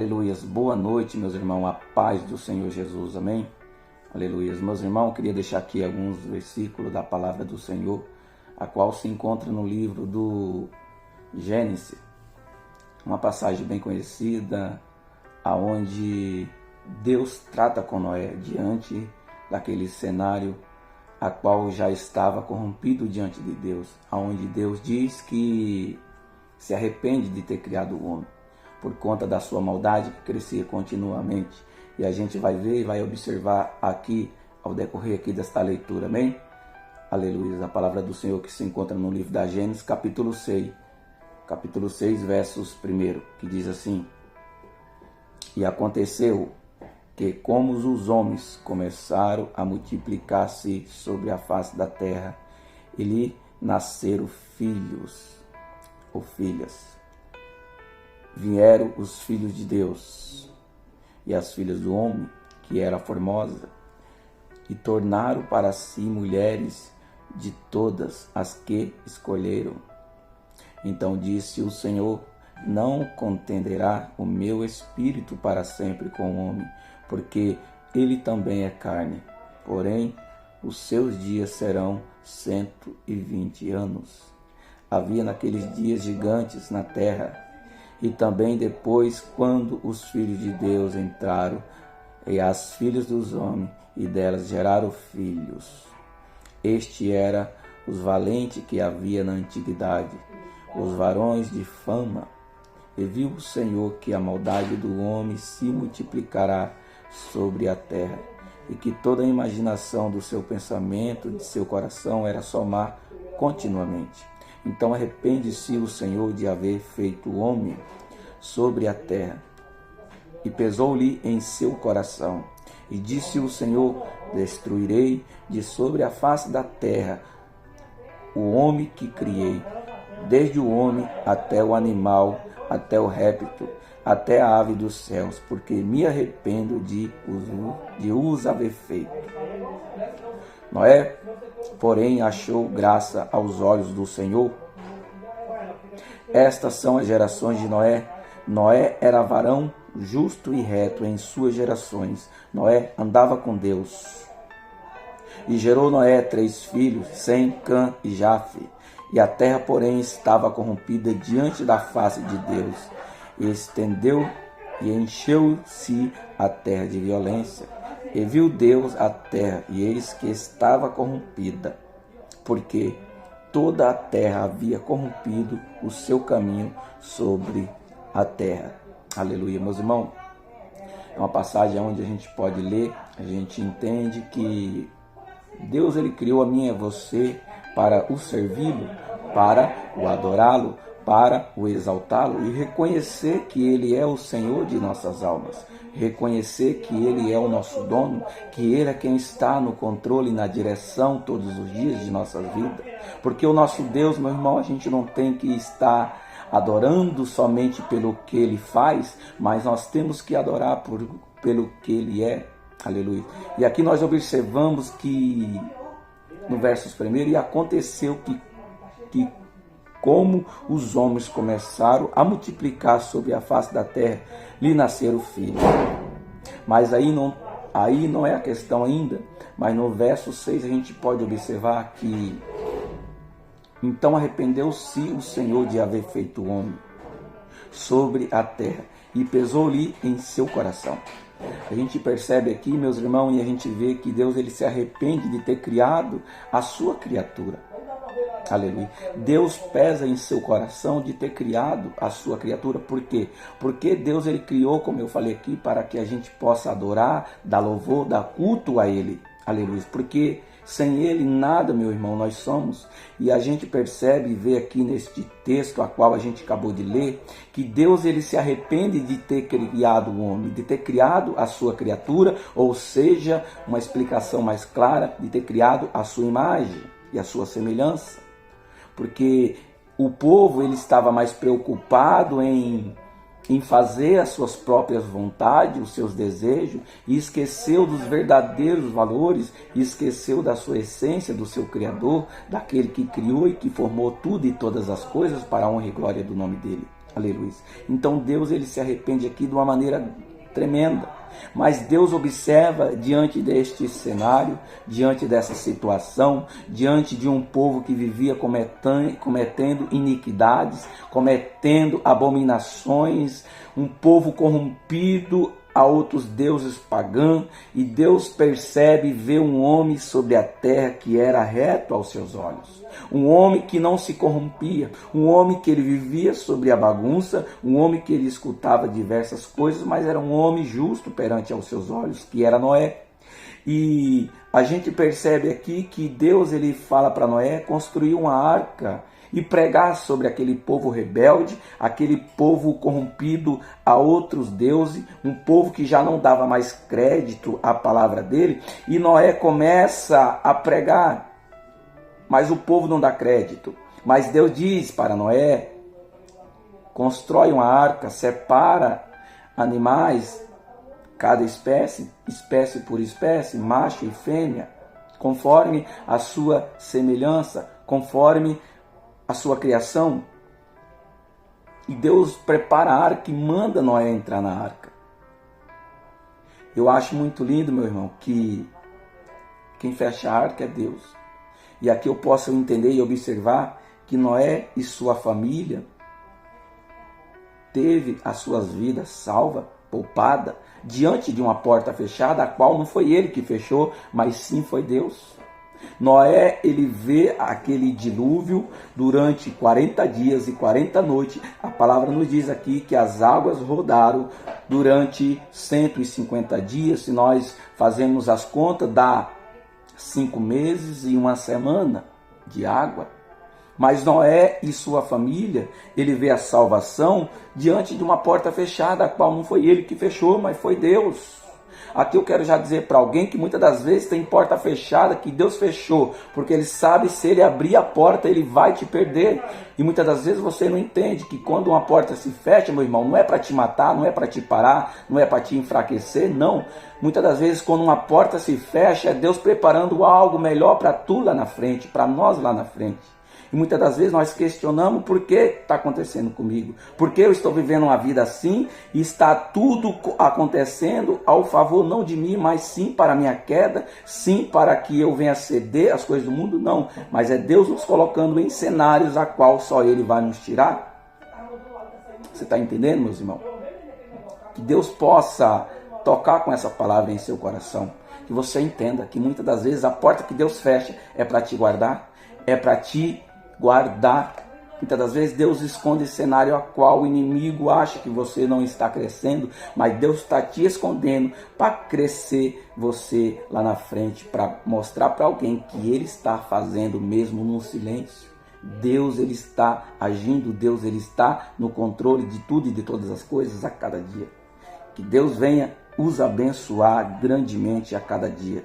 Aleluias, boa noite, meus irmãos, a paz do Senhor Jesus, amém? Aleluias, meus irmãos, eu queria deixar aqui alguns versículos da palavra do Senhor, a qual se encontra no livro do Gênesis, uma passagem bem conhecida, aonde Deus trata com Noé diante daquele cenário a qual já estava corrompido diante de Deus, aonde Deus diz que se arrepende de ter criado o homem, por conta da sua maldade que crescia continuamente. E a gente vai ver e vai observar aqui, ao decorrer aqui desta leitura, amém? Aleluia, a palavra do Senhor que se encontra no livro da Gênesis, capítulo 6, versos 1, que diz assim: E aconteceu que, como os homens começaram a multiplicar-se sobre a face da terra, e lhe nasceram filhos ou filhas, vieram os filhos de Deus e as filhas do homem, que era formosa, e tornaram para si mulheres de todas as que escolheram. Então disse o Senhor: Não contenderá o meu espírito para sempre com o homem, porque ele também é carne. Porém, os seus dias serão 120 anos. Havia naqueles dias gigantes na terra, e também depois, quando os filhos de Deus entraram, e as filhas dos homens, e delas geraram filhos. Este era os valentes que havia na antiguidade, os varões de fama. E viu o Senhor que a maldade do homem se multiplicará sobre a terra, e que toda a imaginação do seu pensamento, de seu coração, era somar continuamente. Então arrepende-se o Senhor de haver feito o homem sobre a terra, e pesou-lhe em seu coração. E disse o Senhor: Destruirei de sobre a face da terra o homem que criei, desde o homem até o animal, até o réptil, até a ave dos céus, porque me arrependo de os haver feito. Noé, porém, achou graça aos olhos do Senhor. Estas são as gerações de Noé. Noé era varão justo e reto em suas gerações. Noé andava com Deus. E gerou Noé 3 filhos, Sem, Cã e Jafe. E a terra, porém, estava corrompida diante da face de Deus. E estendeu e encheu-se a terra de violência. E viu Deus a terra, e eis que estava corrompida, porque toda a terra havia corrompido o seu caminho sobre a terra. Aleluia, meus irmãos. É uma passagem onde a gente pode ler, a gente entende que Deus, ele criou a mim e a você para o servi-lo, para o adorá-lo, para o exaltá-lo e reconhecer que ele é o Senhor de nossas almas, reconhecer que ele é o nosso dono, que ele é quem está no controle e na direção todos os dias de nossas vidas. Porque o nosso Deus, meu irmão, a gente não tem que estar adorando somente pelo que ele faz, mas nós temos que adorar pelo que ele é. Aleluia. E aqui nós observamos que no versos 1, e aconteceu que como os homens começaram a multiplicar sobre a face da terra, lhe nasceram filhos. Mas aí não é a questão ainda, mas no verso 6 a gente pode observar que então arrependeu-se o Senhor de haver feito o homem sobre a terra, e pesou-lhe em seu coração. A gente percebe aqui, meus irmãos, e a gente vê que Deus, ele se arrepende de ter criado a sua criatura. Aleluia. Deus pesa em seu coração de ter criado a sua criatura. Por quê? Porque Deus, ele criou, como eu falei aqui, para que a gente possa adorar, dar louvor, dar culto a ele. Aleluia. Porque sem ele nada, meu irmão, nós somos. E a gente percebe e vê aqui neste texto, a qual a gente acabou de ler, que Deus, ele se arrepende de ter criado o homem, de ter criado a sua criatura, ou seja, uma explicação mais clara, de ter criado a sua imagem e a sua semelhança. Porque o povo, ele estava mais preocupado em fazer as suas próprias vontades, os seus desejos, e esqueceu dos verdadeiros valores, e esqueceu da sua essência, do seu Criador, daquele que criou e que formou tudo e todas as coisas para a honra e glória do nome dele. Aleluia. Então Deus, ele se arrepende aqui de uma maneira tremenda. Mas Deus observa diante deste cenário, diante dessa situação, diante de um povo que vivia cometendo iniquidades, cometendo abominações, um povo corrompido a outros deuses pagãos, e Deus percebe e vê um homem sobre a terra que era reto aos seus olhos, um homem que não se corrompia, um homem que ele vivia sobre a bagunça, um homem que ele escutava diversas coisas, mas era um homem justo perante aos seus olhos, que era Noé. E a gente percebe aqui que Deus, ele fala para Noé construir uma arca e pregar sobre aquele povo rebelde, aquele povo corrompido a outros deuses, um povo que já não dava mais crédito à palavra dele, e Noé começa a pregar, mas o povo não dá crédito. Mas Deus diz para Noé: constrói uma arca, separa animais, cada espécie, espécie por espécie, macho e fêmea, conforme a sua semelhança, conforme a sua criação. E Deus prepara a arca e manda Noé entrar na arca. Eu acho muito lindo, meu irmão, que quem fecha a arca é Deus. E aqui eu posso entender e observar que Noé e sua família teve as suas vidas salvas, poupada, diante de uma porta fechada, a qual não foi ele que fechou, mas sim foi Deus. Noé, ele vê aquele dilúvio durante 40 dias e 40 noites. A palavra nos diz aqui que as águas rodaram durante 150 dias. Se nós fazemos as contas, dá 5 meses e uma semana de água. Mas Noé e sua família, ele vê a salvação diante de uma porta fechada, a qual não foi ele que fechou, mas foi Deus. Aqui eu quero já dizer para alguém que muitas das vezes tem porta fechada que Deus fechou, porque ele sabe se ele abrir a porta ele vai te perder. E muitas das vezes você não entende que quando uma porta se fecha, meu irmão, não é para te matar, não é para te parar, não é para te enfraquecer, não. Muitas das vezes quando uma porta se fecha é Deus preparando algo melhor para tu lá na frente, para nós lá na frente. E muitas das vezes nós questionamos por que está acontecendo comigo, por que eu estou vivendo uma vida assim e está tudo acontecendo ao favor não de mim, mas sim para a minha queda, sim para que eu venha ceder às coisas do mundo, não. Mas é Deus nos colocando em cenários a qual só Ele vai nos tirar. Você está entendendo, meus irmãos? Que Deus possa tocar com essa palavra em seu coração, que você entenda que muitas das vezes a porta que Deus fecha é para te guardar, é para te guardar. Muitas das vezes Deus esconde cenário a qual o inimigo acha que você não está crescendo, mas Deus está te escondendo para crescer você lá na frente, para mostrar para alguém que Ele está fazendo mesmo no silêncio. Deus, Ele está agindo, Deus, Ele está no controle de tudo e de todas as coisas a cada dia. Que Deus venha os abençoar grandemente a cada dia.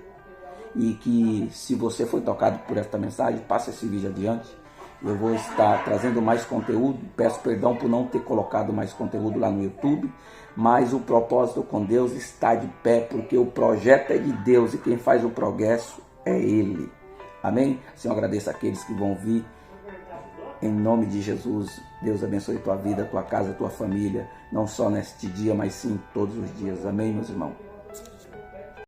E que se você foi tocado por esta mensagem, passe esse vídeo adiante. Eu vou estar trazendo mais conteúdo. Peço perdão por não ter colocado mais conteúdo lá no YouTube. Mas o propósito com Deus está de pé, porque o projeto é de Deus e quem faz o progresso é Ele. Amém? Assim eu agradeço àqueles que vão vir. Em nome de Jesus, Deus abençoe tua vida, tua casa, tua família. Não só neste dia, mas sim todos os dias. Amém, meus irmãos?